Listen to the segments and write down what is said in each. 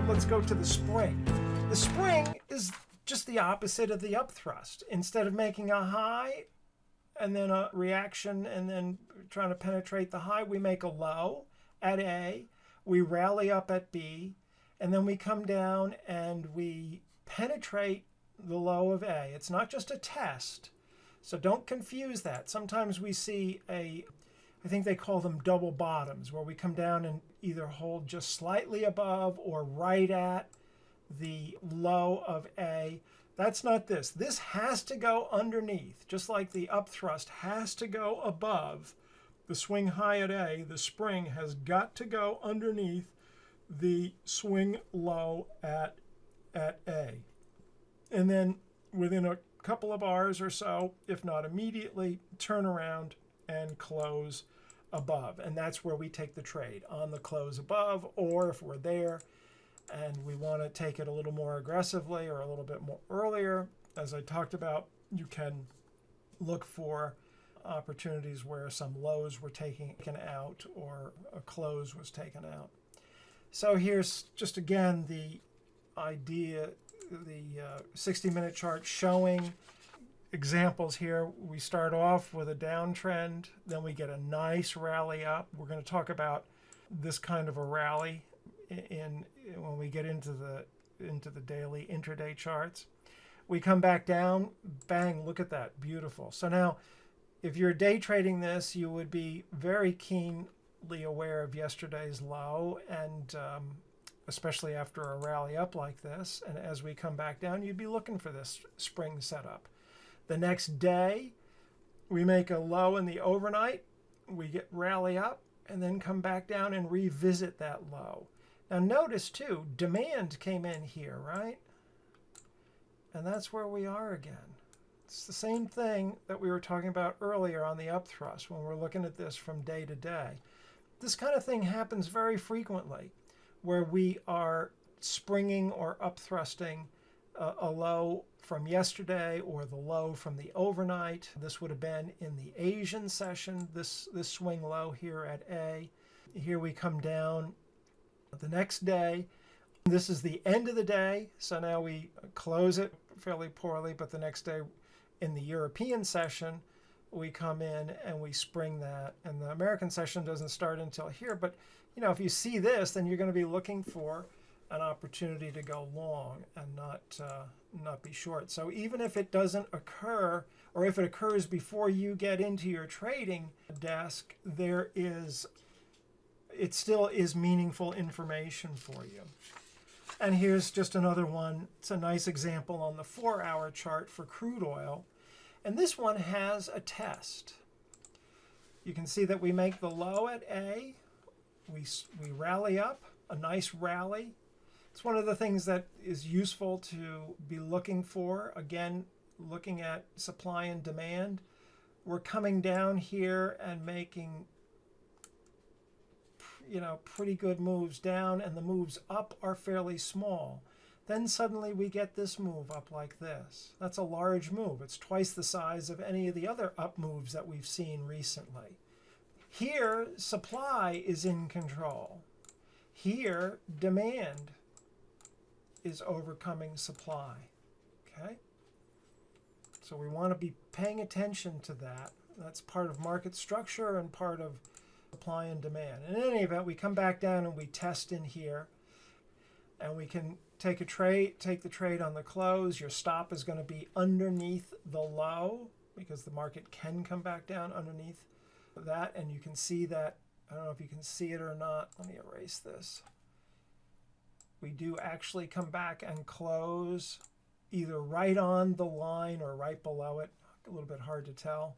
let's go to the spring. The spring is just the opposite of the upthrust. Instead of making a high and then a reaction and then trying to penetrate the high, we make a low at A, we rally up at B, and then we come down and we penetrate the low of A. It's not just a test, so don't confuse that. Sometimes we see I think they call them double bottoms, where we come down and either hold just slightly above or right at the low of A. That's not this. This has to go underneath, just like the upthrust has to go above the swing high at A. The spring has got to go underneath the swing low at A. And then within a couple of bars or so, if not immediately, turn around and close above. And that's where we take the trade, on the close above, or if we're there and we want to take it a little more aggressively or a little bit more earlier, as I talked about, you can look for opportunities where some lows were taken out or a close was taken out. So here's just again the idea, the 60-minute chart showing examples here. We start off with a downtrend, then we get a nice rally up. We're going to talk about this kind of a rally when we get into the daily intraday charts. We come back down, bang, look at that, beautiful. So now if you're day trading this, you would be very keenly aware of yesterday's low, and especially after a rally up like this. And as we come back down, you'd be looking for this spring setup. The next day, we make a low in the overnight, we get rally up, and then come back down and revisit that low. Now notice too, demand came in here, right? And that's where we are again. It's the same thing that we were talking about earlier on the upthrust when we're looking at this from day to day. This kind of thing happens very frequently, where we are springing or upthrusting a low from yesterday or the low from the overnight. This would have been in the Asian session, this swing low here at A. Here we come down the next day. This is the end of the day, so now we close it fairly poorly, but the next day in the European session, we come in and we spring that. And the American session doesn't start until here, but you know, if you see this, then you're going to be looking for an opportunity to go long and not be short. So even if it doesn't occur, or if it occurs before you get into your trading desk, it still is meaningful information for you. And here's just another one. It's a nice example on the 4-hour chart for crude oil. And this one has a test. You can see that we make the low at A. We rally up, a nice rally. It's one of the things that is useful to be looking for. Again, looking at supply and demand. We're coming down here and making, you know, pretty good moves down, and the moves up are fairly small. Then suddenly we get this move up like this. That's a large move. It's twice the size of any of the other up moves that we've seen recently. Here, supply is in control. Here, demand is overcoming supply. Okay? So we want to be paying attention to that. That's part of market structure and part of supply and demand. In any event, we come back down and we test in here, and we can take the trade on the close. Your stop is going to be underneath the low, because the market can come back down underneath that, and you can see that. I don't know if you can see it or not. Let me erase this. We do actually come back and close either right on the line or right below it. A little bit hard to tell.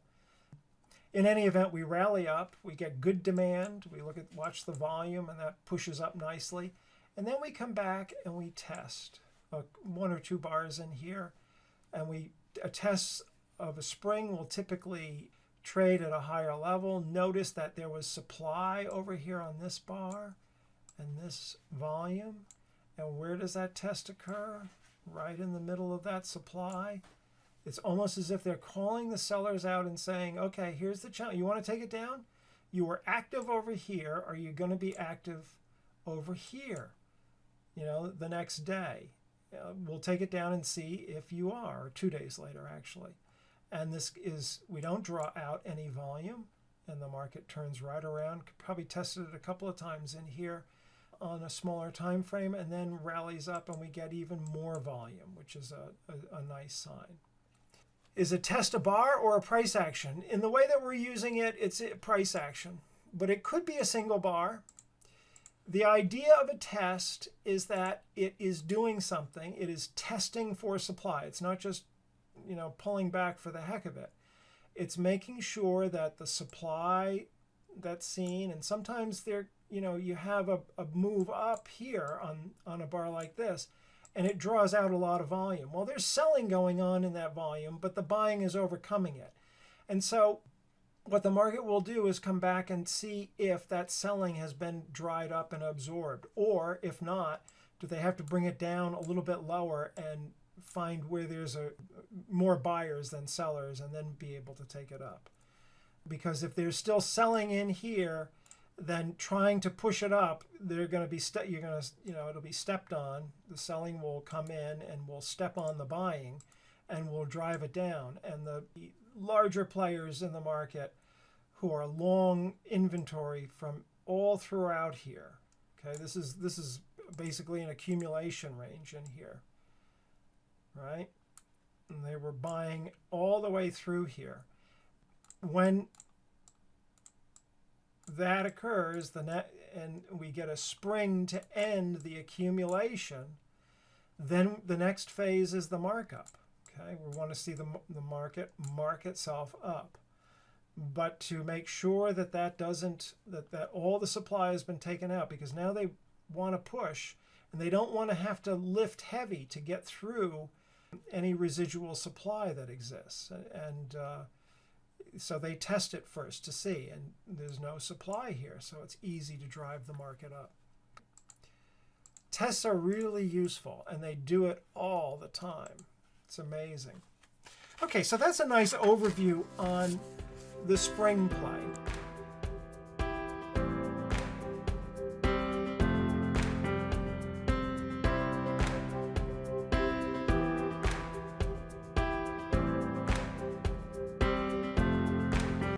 In any event, we rally up, we get good demand, we watch the volume, and that pushes up nicely. And then we come back and we test 1 or 2 bars in here, and a test of a spring will typically trade at a higher level. Notice that there was supply over here on this bar and this volume. And where does that test occur? Right in the middle of that supply. It's almost as if they're calling the sellers out and saying, okay, here's the challenge. You want to take it down? You were active over here. Are you going to be active over here? the next day. We'll take it down and see if you are, or 2 days later actually. And we don't draw out any volume, and the market turns right around. Probably tested it a couple of times in here on a smaller time frame, and then rallies up and we get even more volume, which is a nice sign. Is a test a bar or a price action? In the way that we're using it, it's a price action, but it could be a single bar. The idea of a test is that it is doing something. It is testing for supply. It's not just, pulling back for the heck of it. It's making sure that the supply that's seen, and sometimes you have a move up here on a bar like this, and it draws out a lot of volume. Well, there's selling going on in that volume, but the buying is overcoming it. And so what the market will do is come back and see if that selling has been dried up and absorbed, or if not, do they have to bring it down a little bit lower and find where there's more buyers than sellers, and then be able to take it up. Because if there's still selling in here, then trying to push it up, they're going to be it'll be stepped on. The selling will come in and will step on the buying and will drive it down. And the larger players in the market who are long inventory from all throughout here. Okay, this is basically an accumulation range in here, right? And they were buying all the way through here. When that occurs, and we get a spring to end the accumulation, then the next phase is the markup. Okay, we want to see the market mark itself up, but to make sure that all the supply has been taken out, because now they want to push, and they don't want to have to lift heavy to get through any residual supply that exists, and so they test it first to see, and there's no supply here, so it's easy to drive the market up. Tests are really useful, and they do it all the time. It's amazing. Okay, so that's a nice overview on the spring play.